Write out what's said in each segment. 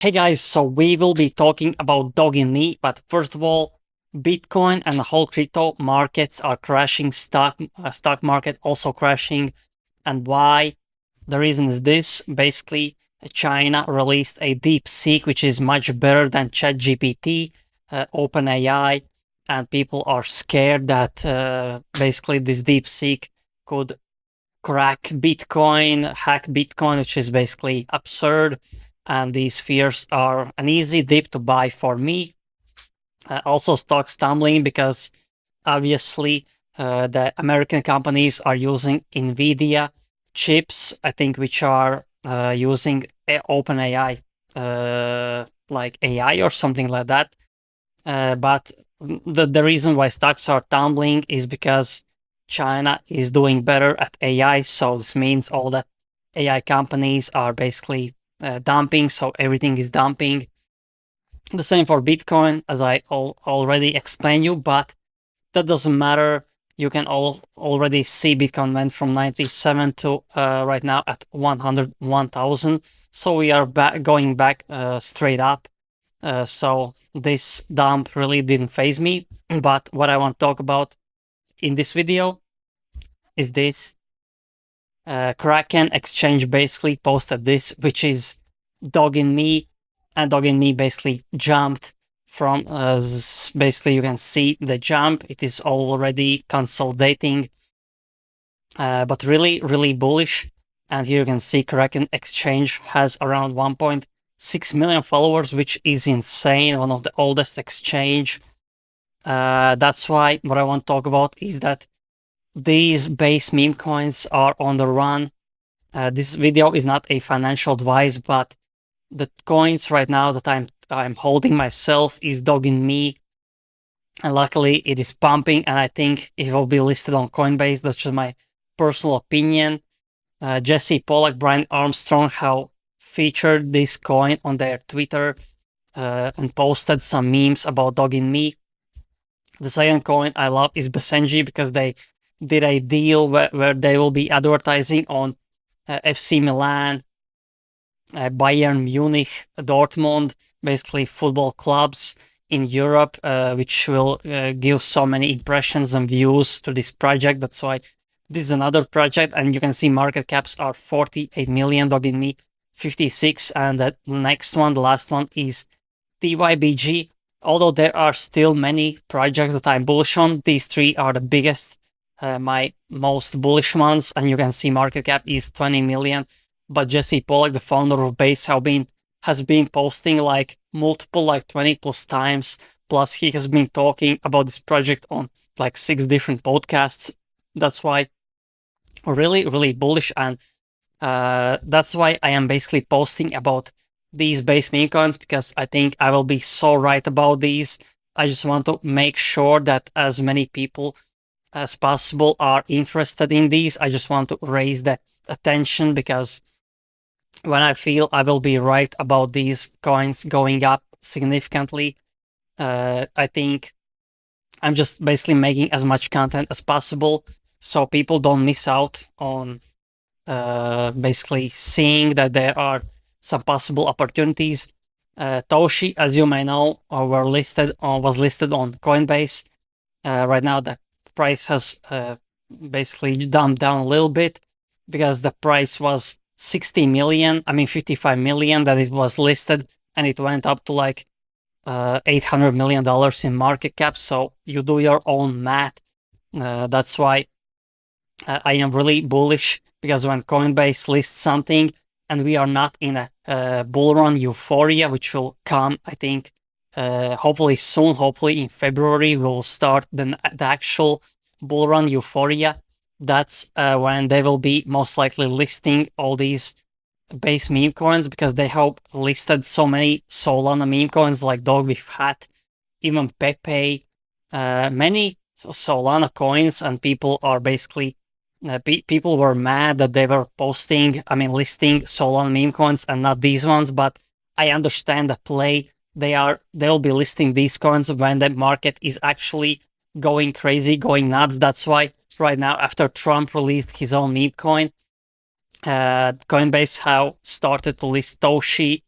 Hey guys, so we will be talking about DOGINME, but first of all, Bitcoin and the whole crypto markets are crashing, stock market also crashing, and why? The reason is this: basically, China released a DeepSeek, which is much better than ChatGPT, OpenAI, and people are scared that basically this DeepSeek could crack Bitcoin, hack Bitcoin, which is basically absurd. And these fears are an easy dip to buy for me. Also, stocks tumbling because obviously the American companies are using NVIDIA chips, I think, which are using OpenAI, like AI or something like that. But the reason why stocks are tumbling is because China is doing better at AI. So this means all the AI companies are basically dumping. So everything is dumping. The same for Bitcoin, as I already explained you, but that doesn't matter. You can already see Bitcoin went from 97 to right now at 101,000. So we are going back straight up. So this dump really didn't phase me. But what I want to talk about in this video is this. Kraken Exchange basically posted this, which is DOGINME, and DOGINME basically jumped from, basically you can see the jump. It is already consolidating, but really bullish. And here you can see Kraken Exchange has around 1.6 million followers, which is insane. One of the oldest exchange. That's why what I want to talk about is that these base meme coins are on the run. This video is not a financial advice, but the coins right now that I'm holding myself is DOGINME, and luckily it is pumping, and I think it will be listed on Coinbase. That's just my personal opinion. Jesse Pollack, Brian Armstrong have featured this coin on their Twitter and posted some memes about DOGINME. The second coin I love is Basenji because they did a deal where they will be advertising on FC Milan, Bayern Munich, Dortmund, basically football clubs in Europe, which will give so many impressions and views to this project. That's why this is another project, and you can see market caps are 48 million, DOGINME 56, and the next one, the last one, is TYBG. Although there are still many projects that I'm bullish on, these three are the biggest, my most bullish ones, and you can see market cap is 20 million. But Jesse Pollack, the founder of Base, has been posting like multiple, like 20 plus times. Plus, he has been talking about this project on like 6 different podcasts. That's why really bullish, and that's why I am basically posting about these base meme coins, because I think I will be so right about these. I just want to make sure that as many people as possible are interested in these. I just want to raise the attention, because when I feel I will be right about these coins going up significantly, I think I'm just basically making as much content as possible so people don't miss out on basically seeing that there are some possible opportunities. Toshi, as you may know, was listed on Coinbase. Right now, the price has basically dumped down a little bit because the price was 55 million that it was listed, and it went up to like $800 million in market cap. So you do your own math. That's why I am really bullish, because when Coinbase lists something and we are not in a bull run euphoria, which will come, I think, hopefully soon, hopefully in February, we'll start the actual bull run euphoria. That's when they will be most likely listing all these base meme coins, because they have listed so many Solana meme coins like Dog with Hat, even Pepe, many Solana coins, and people are basically people were mad that they were listing Solana meme coins and not these ones. But I understand the play. They'll be listing these coins when the market is actually going crazy, going nuts. That's why right now, after Trump released his own meme coin, Coinbase have started to list Toshi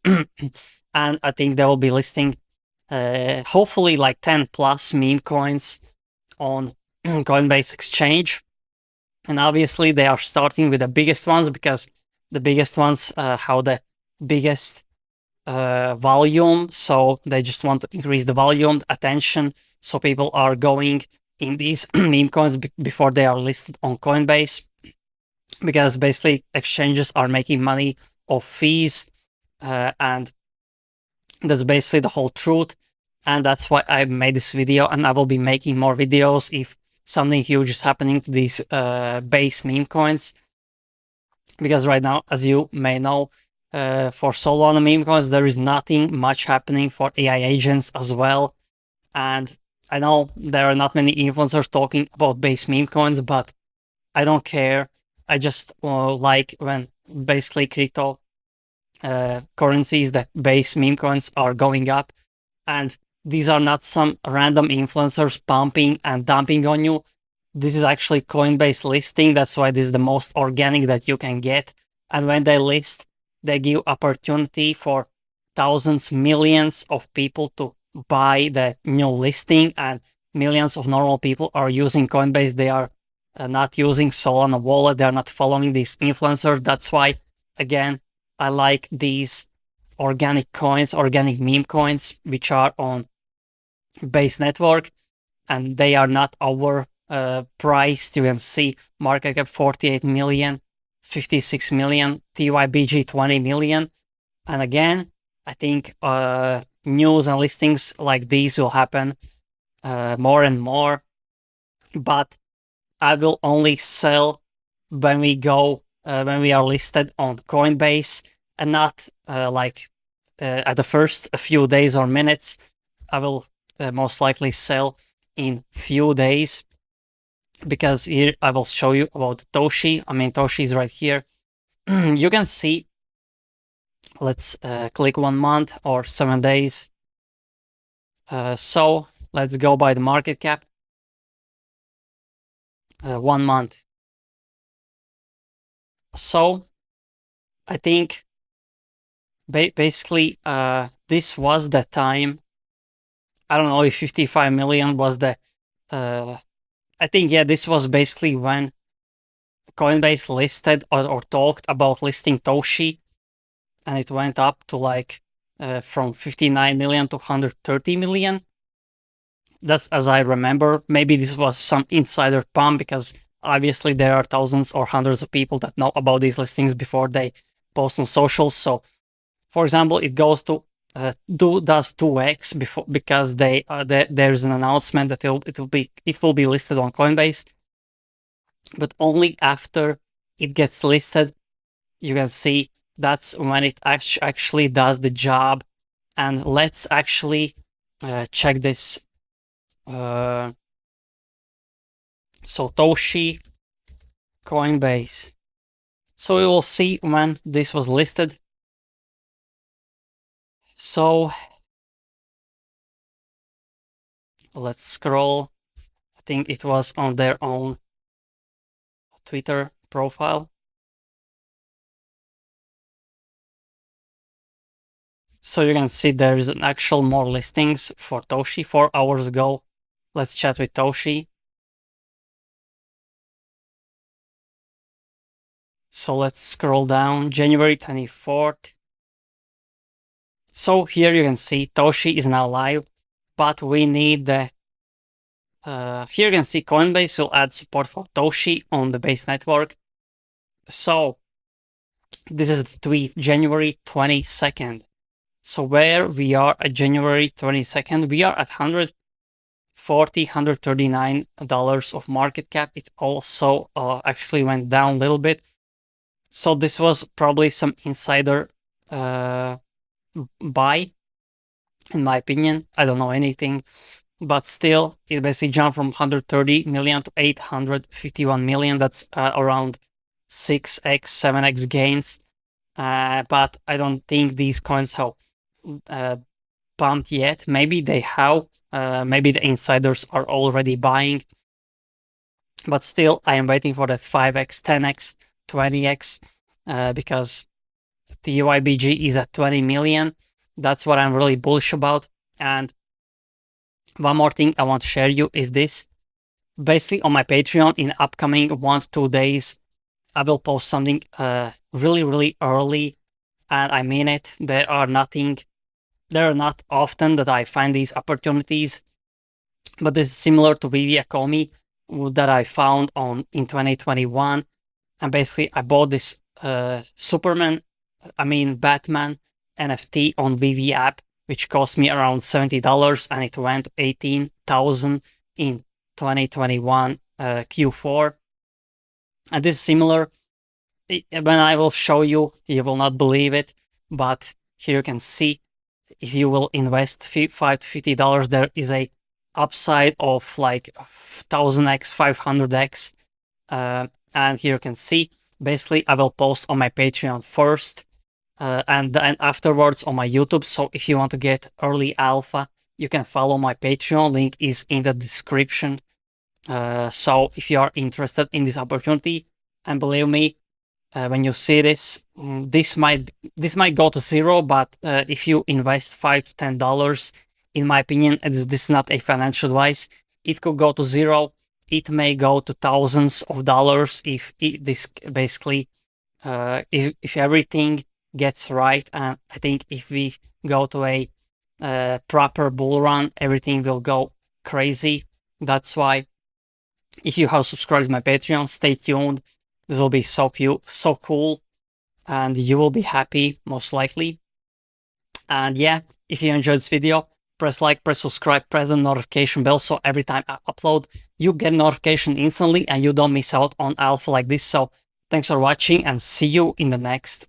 and I think they will be listing hopefully like 10 plus meme coins on Coinbase exchange. And obviously they are starting with the biggest ones because the biggest ones have the biggest volume. So they just want to increase the volume, attention. So people are going in these meme coins before they are listed on Coinbase, because basically exchanges are making money off fees, and that's basically the whole truth. And that's why I made this video, and I will be making more videos if something huge is happening to these base meme coins. Because right now, as you may know, for Solana meme coins, there is nothing much happening for AI agents as well. And I know there are not many influencers talking about base meme coins, but I don't care. I just like when basically crypto currencies, the base meme coins, are going up. And these are not some random influencers pumping and dumping on you. This is actually Coinbase listing. That's why this is the most organic that you can get. And when they list, they give opportunity for thousands, millions of people to buy the new listing, and millions of normal people are using Coinbase. They are not using Solana wallet. They are not following these influencers. That's why, again, I like these organic coins, organic meme coins, which are on base network, and they are not overpriced. You can see market cap 48 million, 56 million, TYBG 20 million. And again, I think news and listings like these will happen more and more, but I will only sell when we are listed on Coinbase, and not at the first few days or minutes. I will most likely sell in few days, because here I will show you about Toshi. I mean, Toshi is right here. You can see, let's click 1 month or 7 days. So let's go by the market cap. 1 month. So I think basically this was the time. I don't know if 55 million was the I think, yeah, this was basically when Coinbase listed or talked about listing Toshi, and it went up to like from 59 million to 130 million. That's as I remember. Maybe this was some insider pump, because obviously there are thousands or hundreds of people that know about these listings before they post on socials. So, for example, it goes to does 2x before, because there's an announcement that it will be listed on Coinbase, but only after it gets listed. You can see that's when it actually does the job. And let's actually check this. So Toshi, Coinbase. So we will see when this was listed. So let's scroll. I think it was on their own Twitter profile. So you can see there is an actual more listings for Toshi 4 hours ago. Let's chat with Toshi. So let's scroll down, January 24th. So here you can see Toshi is now live, but we need the here you can see Coinbase will add support for Toshi on the base network. So this is the tweet, January 22nd. So where we are at January 22nd, we are at $139 of market cap. It also actually went down a little bit. So this was probably some insider buy, in my opinion. I don't know anything, but still, it basically jumped from 130 million to 851 million. That's around 6x, 7x gains. But I don't think these coins have pumped yet. Maybe they have. Maybe the insiders are already buying. But still, I am waiting for that 5x, 10x, 20x, because the UIBG is at 20 million. That's what I'm really bullish about. And one more thing I want to share you is this. Basically on my Patreon in upcoming 1 to 2 days, I will post something really early, and I mean it. There are not often that I find these opportunities, but this is similar to Memecoin that I found in 2021. And basically I bought this Batman NFT on VV app, which cost me around $70, and it went to 18,000 in 2021 Q4. And this is similar. When I will show you, you will not believe it, but here you can see if you will invest $5 to $50, there is a upside of like 1000x, 500x. And here you can see, basically I will post on my Patreon first, and then afterwards on my YouTube. So if you want to get early alpha, you can follow my Patreon. Link is in the description. So if you are interested in this opportunity, and believe me, when you see this, this might go to zero, but if you invest $5 to $10, in my opinion, this is not a financial advice, it could go to zero. It may go to thousands of dollars if if everything gets right. And I think if we go to a proper bull run, everything will go crazy. That's why, if you have subscribed to my Patreon, stay tuned. This will be so cool, and you will be happy, most likely. And yeah, if you enjoyed this video, press like, press subscribe, press the notification bell, so every time I upload, you get notification instantly and you don't miss out on alpha like this. So thanks for watching, and see you in the next